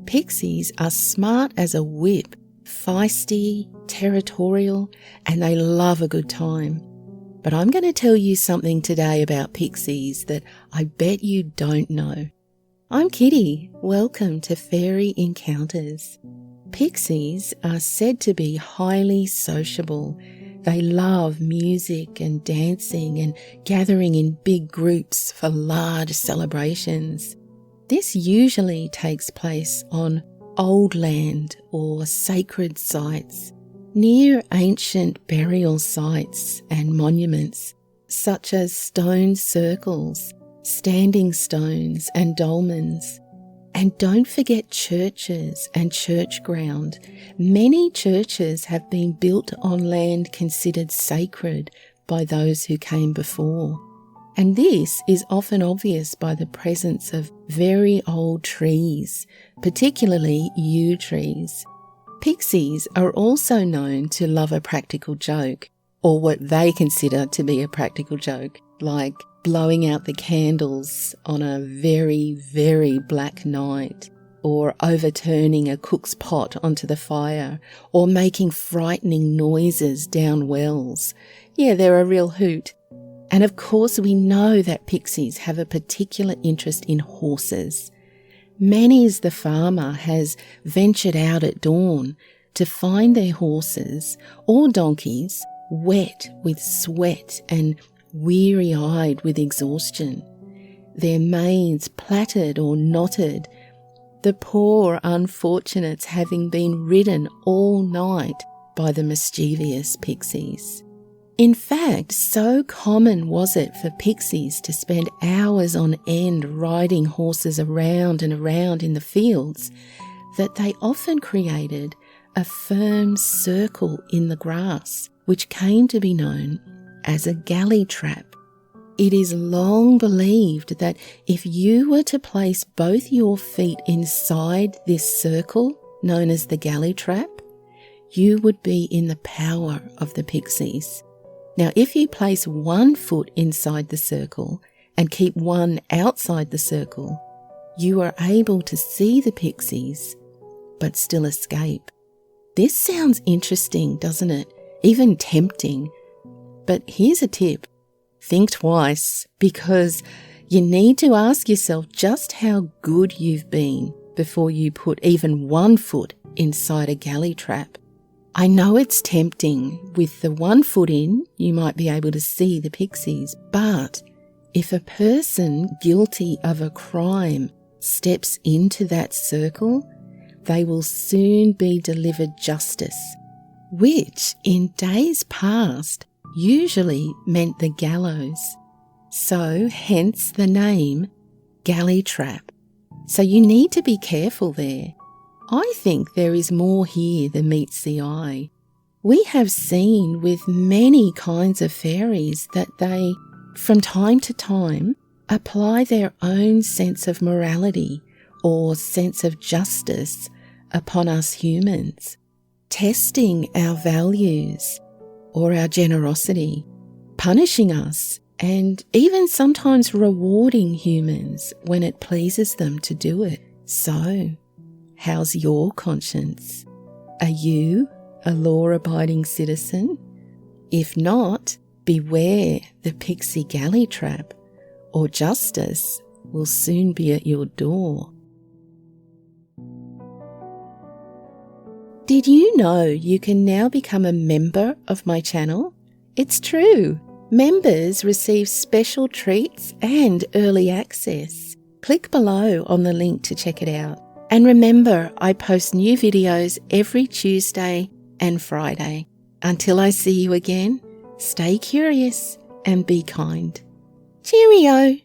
Pixies are smart as a whip, feisty, territorial, and they love a good time. But I'm going to tell you something today about pixies that I bet you don't know. I'm Kitty. Welcome to Fairy Encounters. Pixies are said to be highly sociable. They love music and dancing and gathering in big groups for large celebrations. This usually takes place on old land or sacred sites, near ancient burial sites and monuments, such as stone circles, standing stones and dolmens. And don't forget churches and church ground. Many churches have been built on land considered sacred by those who came before. And this is often obvious by the presence of very old trees, particularly yew trees. Pixies are also known to love a practical joke, or what they consider to be a practical joke, like blowing out the candles on a very, very black night, or overturning a cook's pot onto the fire, or making frightening noises down wells. Yeah, they're a real hoot. And of course we know that pixies have a particular interest in horses. Many's the farmer has ventured out at dawn to find their horses or donkeys wet with sweat and weary-eyed with exhaustion, their manes plaited or knotted, the poor unfortunates having been ridden all night by the mischievous pixies. In fact, so common was it for pixies to spend hours on end riding horses around and around in the fields that they often created a firm circle in the grass, which came to be known as a Galley Trap. It is long believed that if you were to place both your feet inside this circle, known as the Galley Trap, you would be in the power of the pixies. Now, if you place one foot inside the circle and keep one outside the circle, you are able to see the pixies, but still escape. This sounds interesting, doesn't it? Even tempting. But here's a tip. Think twice, because you need to ask yourself just how good you've been before you put even one foot inside a Galley Trap. I know it's tempting. With the one foot in, you might be able to see the pixies. But if a person guilty of a crime steps into that circle, they will soon be delivered justice, which in days past usually meant the gallows. So hence the name Galley Trap. So you need to be careful there. I think there is more here than meets the eye. We have seen with many kinds of fairies that they, from time to time, apply their own sense of morality or sense of justice upon us humans, testing our values or our generosity, punishing us, and even sometimes rewarding humans when it pleases them to do it. So, how's your conscience? Are you a law-abiding citizen? If not, beware the pixie Galley Trap, or justice will soon be at your door. Did you know you can now become a member of my channel? It's true. Members receive special treats and early access. Click below on the link to check it out. And remember, I post new videos every Tuesday and Friday. Until I see you again, stay curious and be kind. Cheerio!